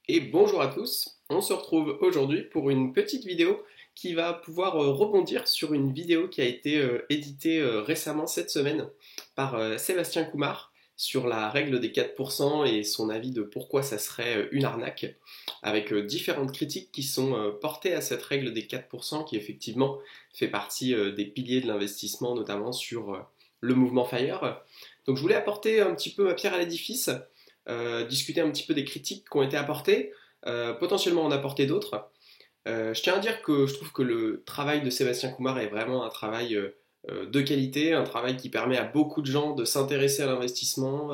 Et bonjour à tous, on se retrouve aujourd'hui pour une petite vidéo qui va pouvoir rebondir sur une vidéo qui a été éditée récemment cette semaine par Sébastien Coumard sur la règle des 4% et son avis de pourquoi ça serait une arnaque, avec différentes critiques qui sont portées à cette règle des 4% qui effectivement fait partie des piliers de l'investissement, notamment sur le mouvement FIRE. Donc je voulais apporter un petit peu ma pierre à l'édifice, discuter un petit peu des critiques qui ont été apportées, potentiellement en apporter d'autres. Je tiens à dire que je trouve que le travail de Sébastien Coumard est vraiment un travail de qualité, un travail qui permet à beaucoup de gens de s'intéresser à l'investissement,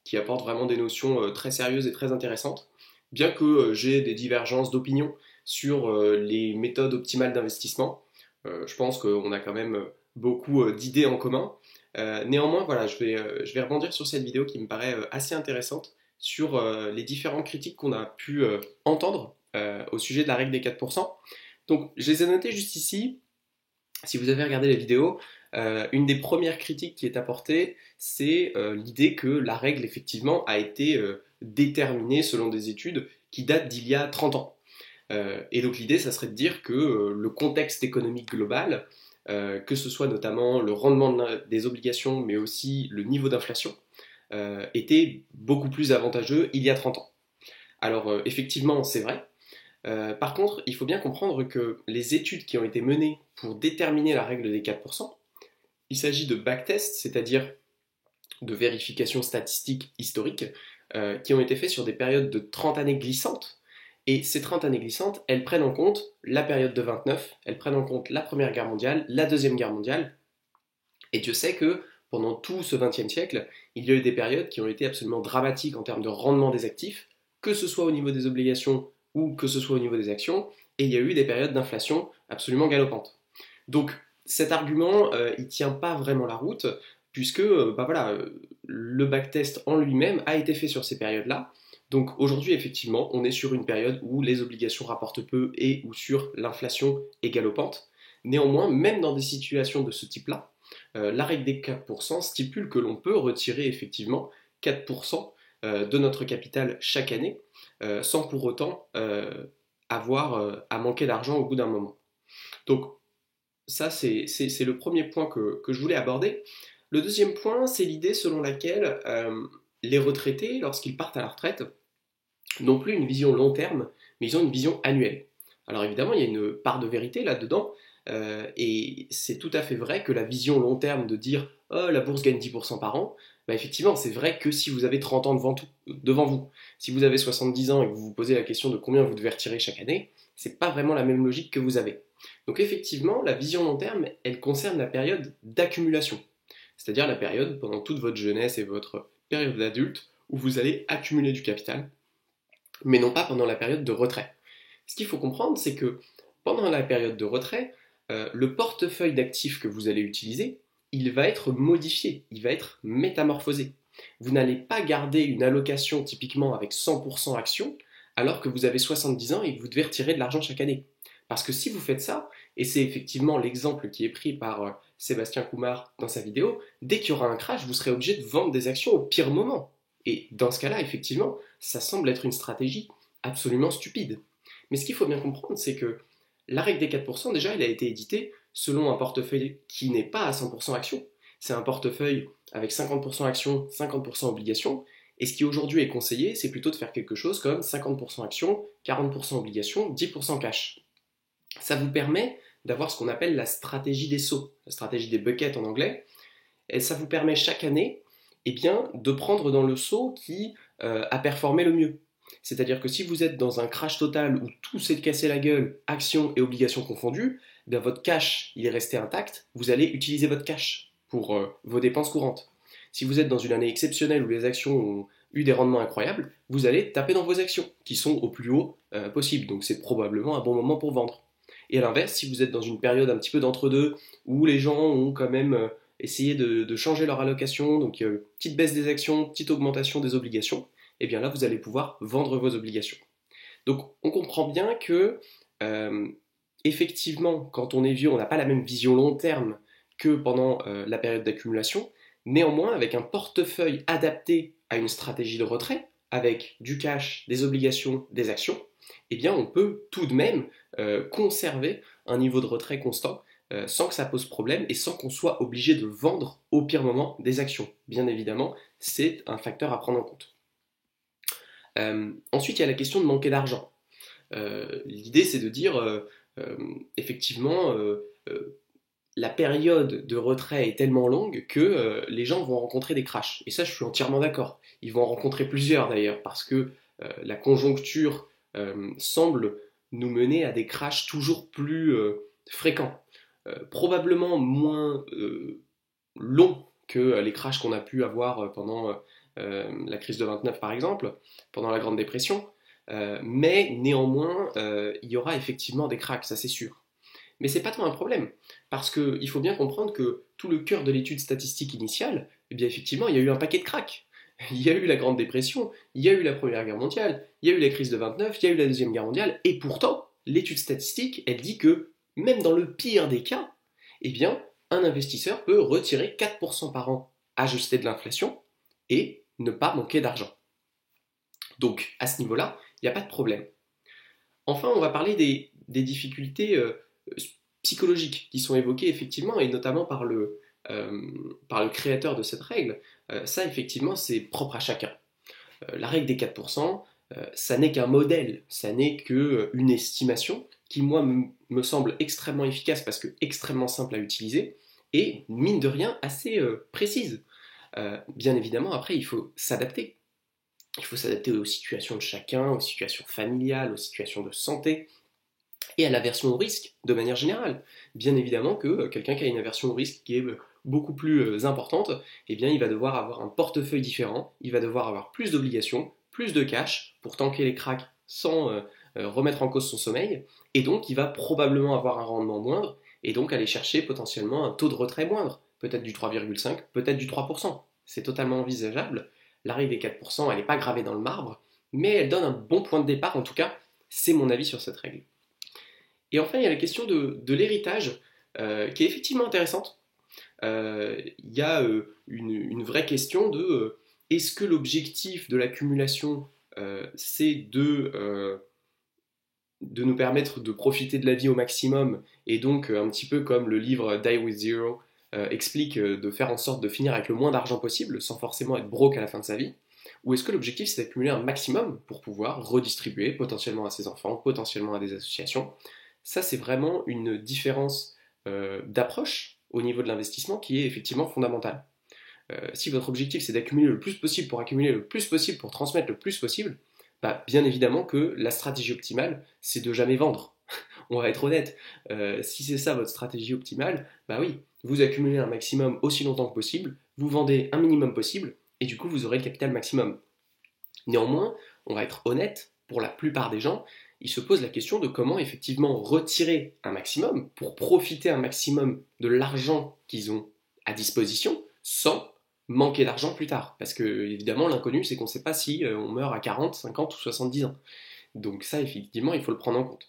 qui apporte vraiment des notions très sérieuses et très intéressantes. Bien que j'ai des divergences d'opinion sur les méthodes optimales d'investissement, je pense qu'on a quand même beaucoup d'idées en commun. Néanmoins, voilà, je vais rebondir sur cette vidéo qui me paraît assez intéressante sur les différentes critiques qu'on a pu entendre au sujet de la règle des 4%. Donc, je les ai notées juste ici. Si vous avez regardé la vidéo, une des premières critiques qui est apportée, c'est l'idée que la règle, effectivement, a été déterminée selon des études qui datent d'il y a 30 ans. Et donc l'idée, ça serait de dire que le contexte économique global, que ce soit notamment le rendement des obligations, mais aussi le niveau d'inflation, était beaucoup plus avantageux il y a 30 ans. Alors effectivement, c'est vrai. Par contre, il faut bien comprendre que les études qui ont été menées pour déterminer la règle des 4%, il s'agit de backtests, c'est-à-dire de vérifications statistiques historiques, qui ont été faites sur des périodes de 30 années glissantes. Et ces 30 années glissantes, elles prennent en compte la période de 29, elles prennent en compte la Première Guerre mondiale, la Deuxième Guerre mondiale. Et Dieu sait que pendant tout ce XXe siècle, il y a eu des périodes qui ont été absolument dramatiques en termes de rendement des actifs, que ce soit au niveau des obligations ou que ce soit au niveau des actions, et il y a eu des périodes d'inflation absolument galopantes. Donc cet argument, il ne tient pas vraiment la route, puisque bah voilà, le backtest en lui-même a été fait sur ces périodes-là. Donc aujourd'hui, effectivement, on est sur une période où les obligations rapportent peu et où sur l'inflation est galopante. Néanmoins, même dans des situations de ce type-là, la règle des 4% stipule que l'on peut retirer effectivement 4% de notre capital chaque année, sans pour autant avoir à manquer d'argent au bout d'un moment. Donc ça, c'est le premier point que je voulais aborder. Le deuxième point, c'est l'idée selon laquelle les retraités, lorsqu'ils partent à la retraite, n'ont plus une vision long terme, mais ils ont une vision annuelle. Alors évidemment, il y a une part de vérité là-dedans, et c'est tout à fait vrai que la vision long terme de dire oh, la bourse gagne 10% par an, bah effectivement, c'est vrai que si vous avez 30 ans devant vous, si vous avez 70 ans et que vous vous posez la question de combien vous devez retirer chaque année, c'est pas vraiment la même logique que vous avez. Donc effectivement, la vision long terme, elle concerne la période d'accumulation, c'est-à-dire la période pendant toute votre jeunesse et votre période d'adulte où vous allez accumuler du capital, mais non pas pendant la période de retrait. Ce qu'il faut comprendre, c'est que pendant la période de retrait, le portefeuille d'actifs que vous allez utiliser, il va être modifié, il va être métamorphosé. Vous n'allez pas garder une allocation typiquement avec 100% actions alors que vous avez 70 ans et que vous devez retirer de l'argent chaque année. Parce que si vous faites ça, et c'est effectivement l'exemple qui est pris par Sébastien Coumard dans sa vidéo, dès qu'il y aura un crash, vous serez obligé de vendre des actions au pire moment. Et dans ce cas-là, effectivement, ça semble être une stratégie absolument stupide. Mais ce qu'il faut bien comprendre, c'est que la règle des 4%, déjà, elle a été éditée selon un portefeuille qui n'est pas à 100% actions. C'est un portefeuille avec 50% actions, 50% obligations. Et ce qui aujourd'hui est conseillé, c'est plutôt de faire quelque chose comme 50% actions, 40% obligations, 10% cash. Ça vous permet d'avoir ce qu'on appelle la stratégie des sauts, la stratégie des buckets en anglais. Et ça vous permet chaque année eh bien, de prendre dans le saut qui a performé le mieux. C'est-à-dire que si vous êtes dans un crash total où tout s'est cassé la gueule, actions et obligations confondues, eh bien votre cash il est resté intact, vous allez utiliser votre cash pour vos dépenses courantes. Si vous êtes dans une année exceptionnelle où les actions ont eu des rendements incroyables, vous allez taper dans vos actions qui sont au plus haut possible. Donc c'est probablement un bon moment pour vendre. Et à l'inverse, si vous êtes dans une période un petit peu d'entre-deux où les gens ont quand même essayé de changer leur allocation, donc petite baisse des actions, petite augmentation des obligations, et bien là vous allez pouvoir vendre vos obligations. Donc on comprend bien que effectivement, quand on est vieux, on n'a pas la même vision long terme que pendant la période d'accumulation. Néanmoins, avec un portefeuille adapté à une stratégie de retrait, avec du cash, des obligations, des actions, eh bien on peut tout de même conserver un niveau de retrait constant sans que ça pose problème et sans qu'on soit obligé de vendre au pire moment des actions. Bien évidemment, c'est un facteur à prendre en compte. Ensuite, il y a la question de manquer d'argent. L'idée, c'est de dire, effectivement, la période de retrait est tellement longue que les gens vont rencontrer des crashs. Et ça, je suis entièrement d'accord. Ils vont en rencontrer plusieurs d'ailleurs, parce que la conjoncture semble nous mener à des crashs toujours plus fréquents. Probablement moins longs que les crashs qu'on a pu avoir pendant la crise de 29 par exemple, pendant la Grande Dépression, mais néanmoins, il y aura effectivement des cracks, ça c'est sûr. Mais c'est pas tant un problème, parce qu'il faut bien comprendre que tout le cœur de l'étude statistique initiale, eh bien effectivement, il y a eu un paquet de cracks. Il y a eu la Grande Dépression, il y a eu la Première Guerre mondiale, il y a eu la crise de 29, il y a eu la Deuxième Guerre mondiale, et pourtant, l'étude statistique, elle dit que, même dans le pire des cas, eh bien, un investisseur peut retirer 4% par an ajusté de l'inflation et ne pas manquer d'argent. Donc, à ce niveau-là, il n'y a pas de problème. Enfin, on va parler des difficultés psychologiques qui sont évoquées effectivement, et notamment par le créateur de cette règle. Ça, effectivement, c'est propre à chacun. La règle des 4%, ça n'est qu'un modèle, ça n'est qu'une estimation qui, moi, me semble extrêmement efficace parce que extrêmement simple à utiliser et, mine de rien, assez précise. Bien évidemment, après, il faut s'adapter. Il faut s'adapter aux situations de chacun, aux situations familiales, aux situations de santé et à l'aversion au risque de manière générale. Bien évidemment que quelqu'un qui a une aversion au risque qui est beaucoup plus importante, eh bien, il va devoir avoir un portefeuille différent, il va devoir avoir plus d'obligations, plus de cash pour tanker les cracks sans remettre en cause son sommeil, et donc il va probablement avoir un rendement moindre, et donc aller chercher potentiellement un taux de retrait moindre, peut-être du 3,5, peut-être du 3%. C'est totalement envisageable. La règle des 4%, elle n'est pas gravée dans le marbre, mais elle donne un bon point de départ, en tout cas, c'est mon avis sur cette règle. Et enfin, il y a la question de l'héritage, qui est effectivement intéressante. Il y a une vraie question de est-ce que l'objectif de l'accumulation, c'est de nous permettre de profiter de la vie au maximum, et donc un petit peu comme le livre Die with Zero explique, de faire en sorte de finir avec le moins d'argent possible, sans forcément être broke à la fin de sa vie, ou est-ce que l'objectif c'est d'accumuler un maximum pour pouvoir redistribuer potentiellement à ses enfants, potentiellement à des associations. Ça c'est vraiment une différence d'approche au niveau de l'investissement qui est effectivement fondamentale. Si votre objectif c'est d'accumuler le plus possible pour accumuler le plus possible pour transmettre le plus possible, bah, bien évidemment que la stratégie optimale, c'est de jamais vendre. On va être honnête. Si c'est ça votre stratégie optimale, bah oui, vous accumulez un maximum aussi longtemps que possible, vous vendez un minimum possible, et du coup vous aurez le capital maximum. Néanmoins, on va être honnête, pour la plupart des gens, ils se posent la question de comment effectivement retirer un maximum pour profiter un maximum de l'argent qu'ils ont à disposition sans manquer d'argent plus tard. Parce que, évidemment, l'inconnu, c'est qu'on ne sait pas si on meurt à 40, 50 ou 70 ans. Donc ça, effectivement, il faut le prendre en compte.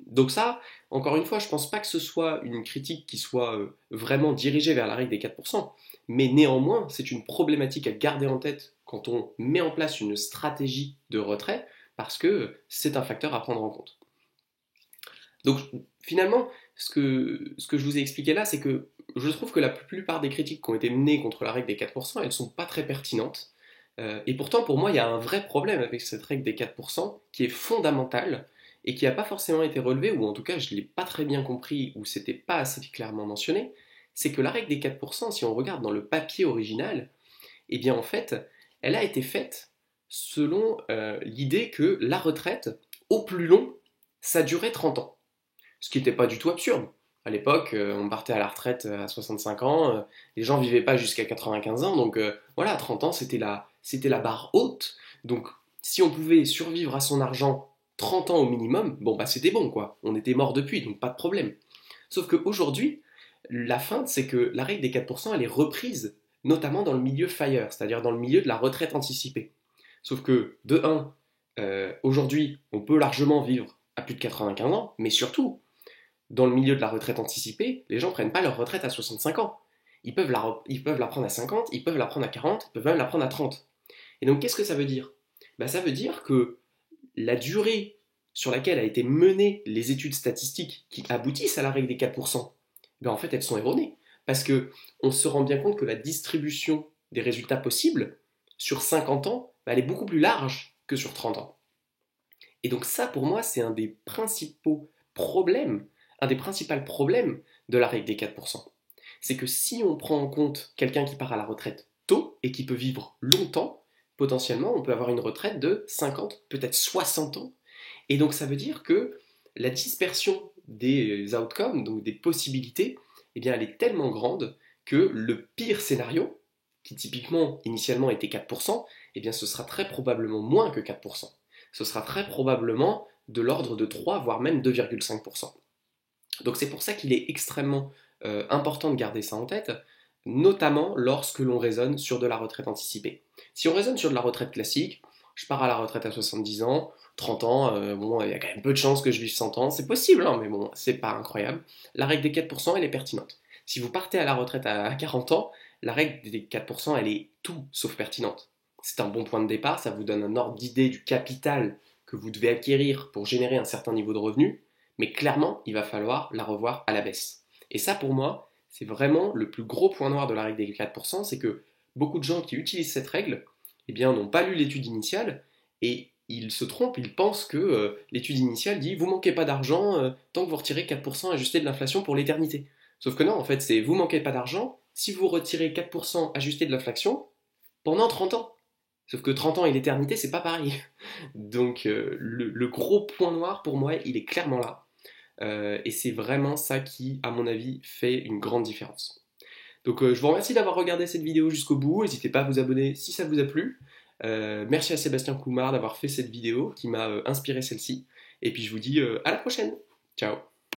Donc ça, encore une fois, je ne pense pas que ce soit une critique qui soit vraiment dirigée vers la règle des 4%, mais néanmoins, c'est une problématique à garder en tête quand on met en place une stratégie de retrait, parce que c'est un facteur à prendre en compte. Donc finalement, ce que je vous ai expliqué là, c'est que je trouve que la plupart des critiques qui ont été menées contre la règle des 4%, elles ne sont pas très pertinentes. Et pourtant, pour moi, il y a un vrai problème avec cette règle des 4% qui est fondamentale et qui n'a pas forcément été relevé, ou en tout cas je ne l'ai pas très bien compris, ou c'était pas assez clairement mentionné, c'est que la règle des 4%, si on regarde dans le papier original, eh bien en fait, elle a été faite selon l'idée que la retraite, au plus long, ça durait 30 ans. Ce qui n'était pas du tout absurde. À l'époque, on partait à la retraite à 65 ans, les gens vivaient pas jusqu'à 95 ans, donc voilà, 30 ans c'était la barre haute. Donc si on pouvait survivre à son argent 30 ans au minimum, bon bah c'était bon quoi, on était mort depuis, donc pas de problème. Sauf qu'aujourd'hui, la feinte c'est que la règle des 4% elle est reprise, notamment dans le milieu FIRE, c'est-à-dire dans le milieu de la retraite anticipée. Sauf que, de 1, aujourd'hui, on peut largement vivre à plus de 95 ans, mais surtout, dans le milieu de la retraite anticipée, les gens ne prennent pas leur retraite à 65 ans. Ils peuvent la prendre à 50, ils peuvent la prendre à 40, ils peuvent même la prendre à 30. Et donc qu'est-ce que ça veut dire? Ça veut dire que la durée sur laquelle a été menées les études statistiques qui aboutissent à la règle des 4%, en fait elles sont erronées. Parce que on se rend bien compte que la distribution des résultats possibles sur 50 ans, elle est beaucoup plus large que sur 30 ans. Et donc ça, pour moi, c'est un des principaux problèmes de la règle des 4%. C'est que si on prend en compte quelqu'un qui part à la retraite tôt et qui peut vivre longtemps, potentiellement, on peut avoir une retraite de 50, peut-être 60 ans. Et donc ça veut dire que la dispersion des outcomes, donc des possibilités, elle est tellement grande que le pire scénario, qui typiquement initialement était 4%, ce sera très probablement moins que 4%. Ce sera très probablement de l'ordre de 3, voire même 2,5%. Donc c'est pour ça qu'il est extrêmement important de garder ça en tête, notamment lorsque l'on raisonne sur de la retraite anticipée. Si on raisonne sur de la retraite classique, je pars à la retraite à 70 ans, 30 ans, il y a quand même peu de chances que je vive 100 ans, c'est possible, mais bon, c'est pas incroyable. La règle des 4%, elle est pertinente. Si vous partez à la retraite à 40 ans, la règle des 4%, elle est tout sauf pertinente. C'est un bon point de départ, ça vous donne un ordre d'idée du capital que vous devez acquérir pour générer un certain niveau de revenu, mais clairement, il va falloir la revoir à la baisse. Et ça, pour moi, c'est vraiment le plus gros point noir de la règle des 4%, c'est que beaucoup de gens qui utilisent cette règle, n'ont pas lu l'étude initiale, et ils se trompent, ils pensent que l'étude initiale dit vous manquez pas d'argent tant que vous retirez 4% ajusté de l'inflation pour l'éternité. Sauf que non, en fait, c'est vous manquez pas d'argent si vous retirez 4% ajusté de l'inflation pendant 30 ans. Sauf que 30 ans et l'éternité, c'est pas pareil. Donc le gros point noir pour moi, il est clairement là. Et c'est vraiment ça qui, à mon avis, fait une grande différence. Donc je vous remercie d'avoir regardé cette vidéo jusqu'au bout. N'hésitez pas à vous abonner si ça vous a plu. Merci à Sébastien Coumard d'avoir fait cette vidéo qui m'a inspiré celle-ci. Et puis je vous dis à la prochaine. Ciao.